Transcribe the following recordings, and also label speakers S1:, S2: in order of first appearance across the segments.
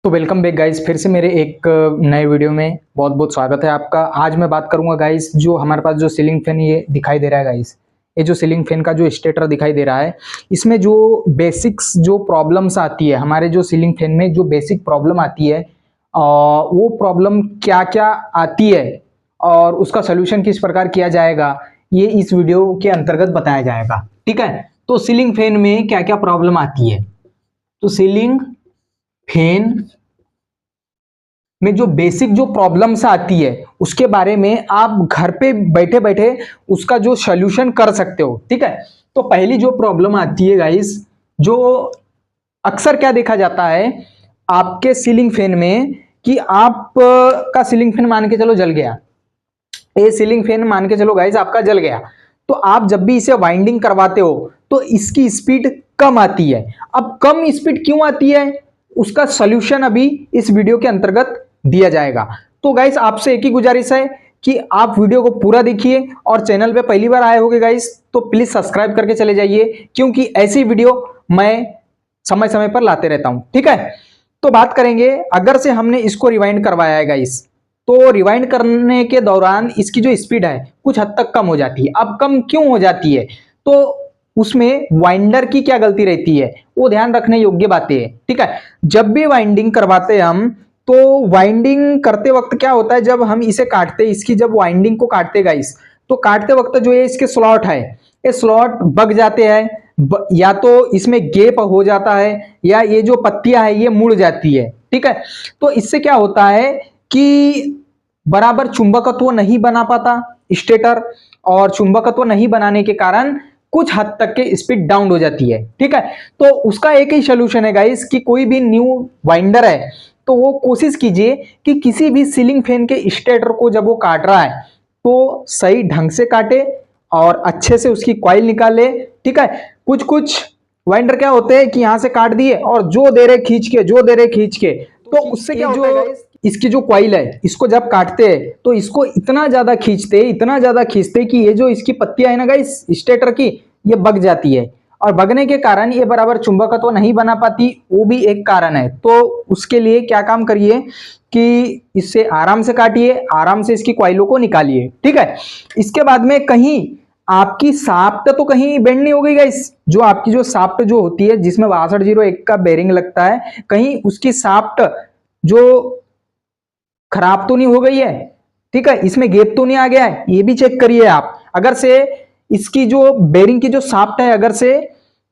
S1: तो welcome back guys, फिर से मेरे एक नए वीडियो में बहुत बहुत स्वागत है आपका। आज मैं बात करूंगा गाइस, जो हमारे पास जो सीलिंग फैन ये दिखाई दे रहा है गाइस, ये जो सीलिंग फैन का जो स्टेटर दिखाई दे रहा है, इसमें जो बेसिक्स जो प्रॉब्लम्स आती है, हमारे जो सीलिंग फैन में जो बेसिक प्रॉब्लम आती है, वो प्रॉब्लम क्या क्या आती है और उसका सोल्यूशन किस प्रकार किया जाएगा, ये इस वीडियो के अंतर्गत बताया जाएगा। ठीक है, तो सीलिंग फैन में क्या क्या प्रॉब्लम आती है, तो सीलिंग फैन में जो बेसिक जो प्रॉब्लम्स आती है उसके बारे में आप घर पे बैठे बैठे उसका जो सॉल्यूशन कर सकते हो। ठीक है, तो पहली जो प्रॉब्लम आती है गाइस, जो अक्सर क्या देखा जाता है आपके सीलिंग फैन में, कि आप का सीलिंग फैन मान के चलो जल गया, ये सीलिंग फैन मान के चलो गाइस आपका जल गया, तो आप जब भी इसे वाइंडिंग करवाते हो तो इसकी स्पीड कम आती है। अब कम स्पीड क्यों आती है, उसका सॉल्यूशन अभी इस वीडियो के अंतर्गत दिया जाएगा। तो गाइस आपसे एक ही गुजारिश है कि आप वीडियो को पूरा देखिए, और चैनल पे पहली बार आए होगे गाइस तो प्लीज सब्सक्राइब करके चले जाइए, क्योंकि ऐसी वीडियो मैं समय समय पर लाते रहता हूं। ठीक है, तो बात करेंगे, अगर से हमने इसको रिवाइंड करवाया है गाइस, तो रिवाइंड करने के दौरान इसकी जो स्पीड है कुछ हद तक कम हो जाती है। अब कम क्यों हो जाती है, तो उसमें वाइंडर की क्या गलती रहती है, वो ध्यान रखने योग्य बातें हैं। ठीक है, जब भी वाइंडिंग करवाते हैं हम, तो वाइंडिंग करते वक्त क्या होता है, जब हम इसे काटते, इसकी जब वाइंडिंग को काटते गाइस, तो काटते वक्त जो है इसके स्लॉट है, ये स्लॉट बग जाते हैं, या तो इसमें गैप हो जाता है, या ये जो पत्तियां है ये मुड़ जाती है। ठीक है, तो इससे क्या होता है कि बराबर चुंबकत्व नहीं बना पाता स्टेटर, और चुंबकत्व नहीं बनाने के कारण कुछ हद तक के स्पीड डाउन हो जाती है। ठीक है, तो उसका एक ही सोल्यूशन है गाइस, कि कोई भी न्यू वाइंडर है तो वो कोशिश कीजिए कि किसी भी सीलिंग फैन के स्टेटर को जब वो काट रहा है तो सही ढंग से काटे और अच्छे से उसकी कॉइल निकाले। ठीक है, कुछ कुछ वाइंडर क्या होते हैं कि यहां से काट दिए और जो दे रहे खींच के, जो दे रहे खींच के, तो उससे क्या होता है गाइस, इसकी जो कॉइल है इसको जब काटते हैं तो इसको इतना ज्यादा खींचते कि ये जो इसकी पत्तियां है ना गाइस स्टेटर की, ये बग जाती है, और बगने के कारण ये बराबर चुंबकत्व नहीं बना पाती, वो भी एक कारण है। तो उसके लिए क्या काम करिए कि इससे आराम से काटिए, आराम से इसकी कॉइलों को निकालिए। ठीक है, इसके बाद में कहीं आपकी साफ्ट तो कहीं बेंड नहीं हो गई गाइस, जो आपकी जो साफ्ट जो होती है जिसमें 6201 का बेरिंग लगता है, कहीं उसकी साफ्ट जो खराब तो नहीं हो गई है। ठीक है, इसमें गैप तो नहीं आ गया है, ये भी चेक करिए आप। अगर से इसकी जो बेरिंग की जो शाफ्ट है अगर से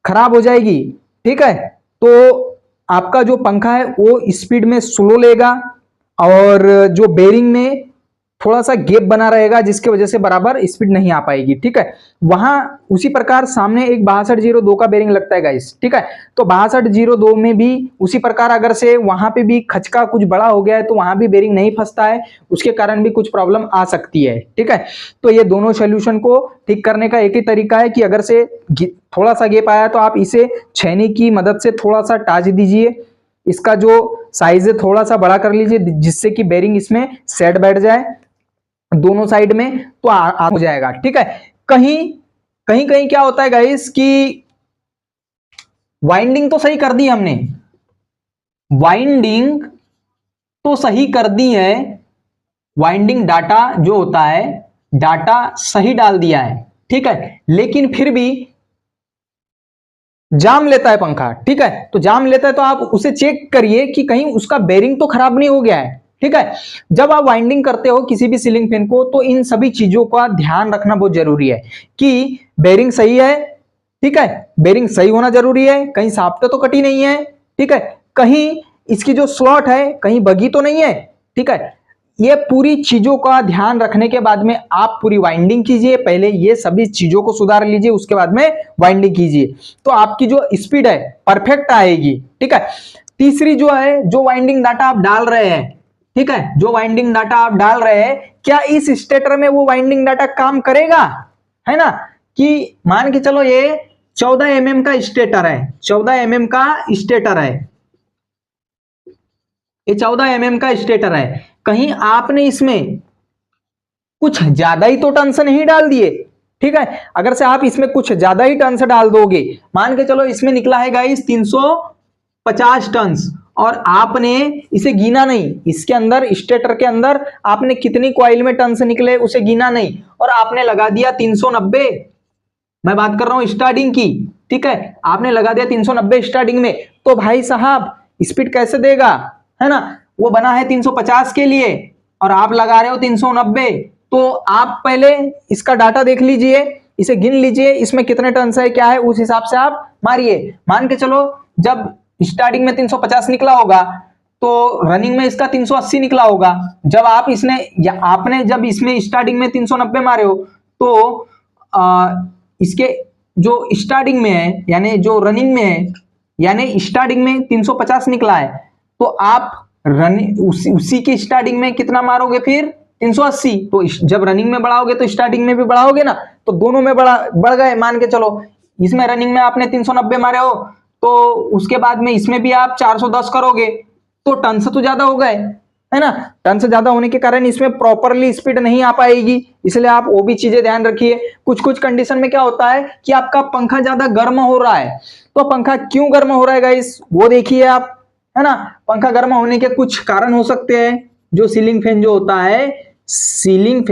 S1: खराब हो जाएगी, ठीक है, तो आपका जो पंखा है वो स्पीड में स्लो लेगा, और जो बेरिंग में थोड़ा सा गैप बना रहेगा जिसकी वजह से बराबर स्पीड नहीं आ पाएगी। ठीक है, वहां उसी प्रकार सामने एक 6202 का बेरिंग लगता है गाइस। ठीक है, तो 6202 में भी उसी प्रकार अगर से वहां पे भी खचका कुछ बड़ा हो गया है तो वहां भी बेरिंग नहीं फंसता है, उसके कारण भी कुछ प्रॉब्लम आ सकती है। ठीक है, तो ये दोनों सोल्यूशन को ठीक करने का एक ही तरीका है कि अगर से थोड़ा सा गैप आया तो आप इसे छेनी की मदद से थोड़ा सा टाच दीजिए, इसका जो साइज है थोड़ा सा बड़ा कर लीजिए जिससे कि बेरिंग इसमें सेट बैठ जाए दोनों साइड में, तो हो जाएगा। ठीक है, कहीं कहीं कहीं क्या होता है गाइस कि वाइंडिंग तो सही कर दी हमने, वाइंडिंग तो सही कर दी है, वाइंडिंग डाटा जो होता है डाटा सही डाल दिया है। ठीक है, लेकिन फिर भी जाम लेता है पंखा। ठीक है, तो जाम लेता है तो आप उसे चेक करिए कि कहीं उसका बेरिंग तो खराब नहीं हो गया है। ठीक है, जब आप वाइंडिंग करते हो किसी भी सीलिंग फैन को तो इन सभी चीजों का ध्यान रखना बहुत जरूरी है कि बेरिंग सही है। ठीक है, बेरिंग सही होना जरूरी है, कहीं साफ्ट तो कटी नहीं है। ठीक है, कहीं इसकी जो स्लॉट है कहीं बगी तो नहीं है। ठीक है, ये पूरी चीजों का ध्यान रखने के बाद में आप पूरी वाइंडिंग कीजिए, पहले ये सभी चीजों को सुधार लीजिए, उसके बाद में वाइंडिंग कीजिए, तो आपकी जो स्पीड है परफेक्ट आएगी। ठीक है, तीसरी जो है, जो वाइंडिंग डाटा आप डाल रहे हैं, ठीक है, जो वाइंडिंग डाटा आप डाल रहे हैं, क्या इस स्टेटर में वो वाइंडिंग डाटा काम करेगा, है ना। कि मान के चलो ये 14 mm का स्टेटर है, 14 mm का स्टेटर है, ये 14 mm का स्टेटर है, कहीं आपने इसमें कुछ ज्यादा ही तो टर्न्स नहीं डाल दिए। ठीक है, अगर से आप इसमें कुछ ज्यादा ही टर्न्स डाल दोगे, मान के चलो इसमें निकला है गाइस 350 टर्न्स, और आपने इसे गिना नहीं, इसके अंदर स्टेटर के अंदर आपने कितनी कॉइल में टर्न्स निकले उसे गिना नहीं, और आपने लगा दिया 390। मैं बात कर रहा हूं स्टार्टिंग की, ठीक है, आपने लगा दिया 390 स्टार्टिंग में, तो भाई साहब स्पीड कैसे देगा, है ना, वो बना है 350 के लिए और आप लगा रहे हो 390। तो आप पहले इसका डाटा देख लीजिए, इसे गिन लीजिए, इसमें कितने टर्न्स है क्या है, उस हिसाब से आप मारिए। मान के चलो जब स्टार्टिंग में 350 निकला होगा तो रनिंग में इसका 380 निकला होगा। जब आप इसने या आपने जब इसमें स्टार्टिंग में 390 मारे हो तो इसके जो स्टार्टिंग में है यानी जो रनिंग में है, यानी स्टार्टिंग में 350 निकला है, तो आप रनिंग उसी की स्टार्टिंग में कितना मारोगे फिर 380। तो जब रनिंग में बढ़ाओगे तो स्टार्टिंग में भी बढ़ाओगे ना, तो दोनों में बढ़ गए। मान के चलो इसमें रनिंग में आपने 390 मारे हो तो उसके बाद में इसमें भी आप 410 करोगे तो टन से तो ज्यादा हो गए, है ना। टन से ज्यादा होने के कारण इसमें प्रॉपरली स्पीड नहीं आ पाएगी, इसलिए आप वो भी चीजें ध्यान रखिए। कुछ कुछ कंडीशन में क्या होता है कि आपका पंखा ज्यादा गर्म हो रहा है, तो पंखा क्यों गर्म हो रहा है गाइस वो देखिए आप, है ना। पंखा गर्म होने के कुछ कारण हो सकते हैं। जो सीलिंग फैन जो होता है, सीलिंग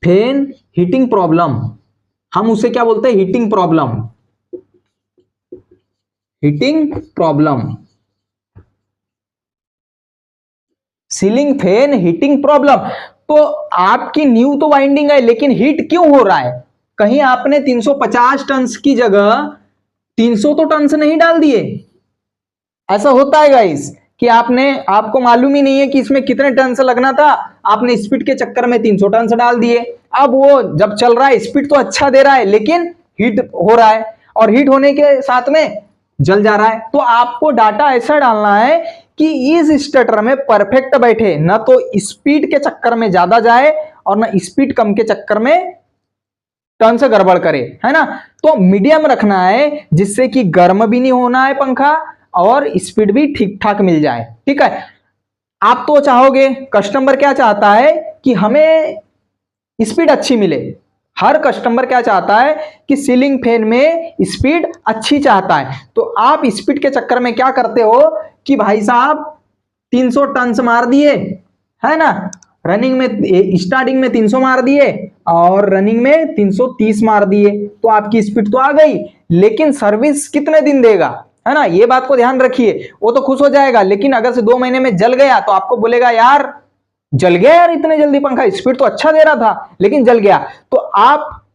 S1: फैन हीटिंग प्रॉब्लम, हम उसे क्या बोलते हैं, heating problem, ceiling fan heating problem. तो आपकी न्यू तो वाइंडिंग है लेकिन हीट क्यों हो रहा है, कहीं आपने 350 टन की जगह 300 तो टन नहीं डाल दिए। ऐसा होता है गाइस कि आपको मालूम ही नहीं है कि इसमें कितने टन से लगना था, आपने स्पीड के चक्कर में 300 टन से डाल दिए। अब वो जब चल रहा है स्पीड तो अच्छा दे रहा है लेकिन हीट हो रहा है, और हीट होने के साथ में जल जा रहा है। तो आपको डाटा ऐसा डालना है कि इस स्टेटर में परफेक्ट बैठे, ना तो स्पीड के चक्कर में ज्यादा जाए और ना स्पीड कम के चक्कर में टर्न से गड़बड़ करे, है ना। तो मीडियम रखना है जिससे कि गर्म भी नहीं होना है पंखा और स्पीड भी ठीक ठाक मिल जाए, ठीक है। आप तो चाहोगे, कस्टमर क्या चाहता है कि हमें स्पीड अच्छी मिले। हर कस्टमर क्या चाहता है कि सीलिंग फैन में स्पीड अच्छी चाहता है। तो आप स्पीड के चक्कर में क्या करते हो कि भाई साहब 300 टन मार दिए, है ना, रनिंग में स्टार्टिंग में 300 मार दिए और रनिंग में 330 मार दिए, तो आपकी स्पीड तो आ गई, लेकिन सर्विस कितने दिन देगा, है ना, ये बात को ध्यान रखिए। वो तो खुश हो जाएगा लेकिन अगर से 2 महीने में जल गया तो आपको बोलेगा यार जल गया यार इतने जल्दी, पंखा स्पीड तो अच्छा दे रहा था लेकिन जल गया। तो आप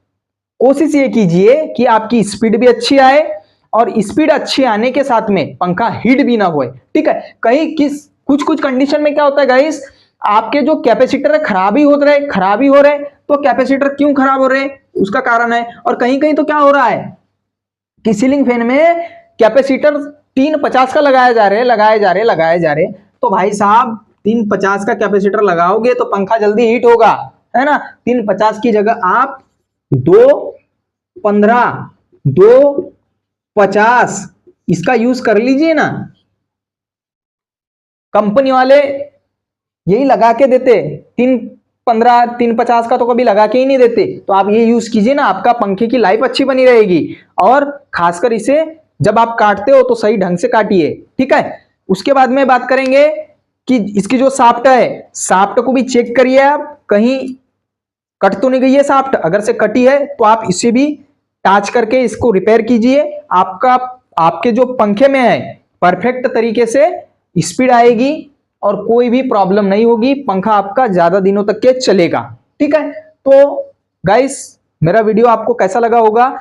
S1: कोशिश ये कीजिए कि आपकी स्पीड भी अच्छी आए और स्पीड अच्छी आने के साथ में पंखा हीट भी ना होए, ठीक है। कहीं कुछ कुछ कंडीशन में क्या होता है गाइस, आपके जो कैपेसिटर है खराब ही हो रहे, तो कैपेसिटर क्यों खराब हो रहे उसका कारण है। और कहीं कहीं तो क्या हो रहा है कि सीलिंग फैन में कैपेसिटर 350 का लगाया जा रहे, तो भाई साहब 350 का कैपेसिटर लगाओगे तो पंखा जल्दी हीट होगा, है ना। 350 की जगह आप 215 250 इसका यूज कर लीजिए ना। कंपनी वाले यही लगा के देते, 315 350 का तो कभी लगा के ही नहीं देते। तो आप ये यूज कीजिए ना, आपका पंखे की लाइफ अच्छी बनी रहेगी। और खासकर इसे जब आप काटते हो तो सही ढंग से काटिए, ठीक है। उसके बाद में बात करेंगे कि इसकी जो शाफ्ट है, शाफ्ट को भी चेक करिए आप, कहीं कट तो नहीं गई है शाफ्ट। अगर से कटी है तो आप इसे भी टाच करके इसको रिपेयर कीजिए। आपके जो पंखे में है परफेक्ट तरीके से स्पीड आएगी और कोई भी प्रॉब्लम नहीं होगी, पंखा आपका ज्यादा दिनों तक के चलेगा, ठीक है। तो गाइस मेरा वीडियो आपको कैसा लगा होगा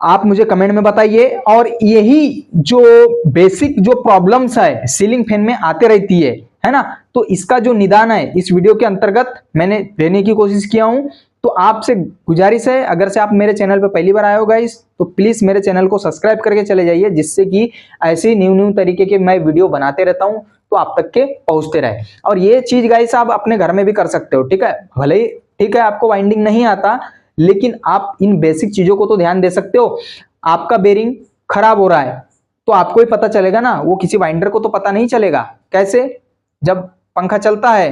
S1: आप मुझे कमेंट में बताइए। और यही जो बेसिक जो प्रॉब्लम्स है सीलिंग फैन में आते रहती है ना, तो इसका जो निदान है इस वीडियो के अंतर्गत मैंने देने की कोशिश किया हूं। तो आपसे गुजारिश है, अगर से आप मेरे चैनल पर पहली बार आए हो गाइस तो प्लीज मेरे चैनल को सब्सक्राइब करके चले जाइए, जिससे कि ऐसे न्यू तरीके के मैं वीडियो बनाते रहता हूं तो आप तक के पहुंचते रहे। और ये चीज गाइस आप अपने घर में भी कर सकते हो, ठीक है। भले ही ठीक है आपको वाइंडिंग नहीं आता लेकिन आप इन बेसिक चीजों को तो ध्यान दे सकते हो। आपका बेरिंग खराब हो रहा है तो आपको ही पता चलेगा ना, वो किसी वाइंडर को तो पता नहीं चलेगा। कैसे, जब पंखा चलता है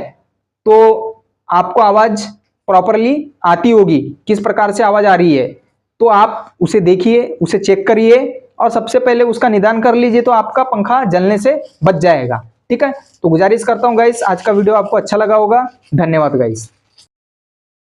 S1: तो आपको आवाज प्रॉपरली आती होगी, किस प्रकार से आवाज आ रही है, तो आप उसे देखिए, उसे चेक करिए और सबसे पहले उसका निदान कर लीजिए तो आपका पंखा जलने से बच जाएगा। ठीक है, तो गुजारिश करता हूँ गाइस, आज का वीडियो आपको अच्छा लगा होगा। धन्यवाद गाइस।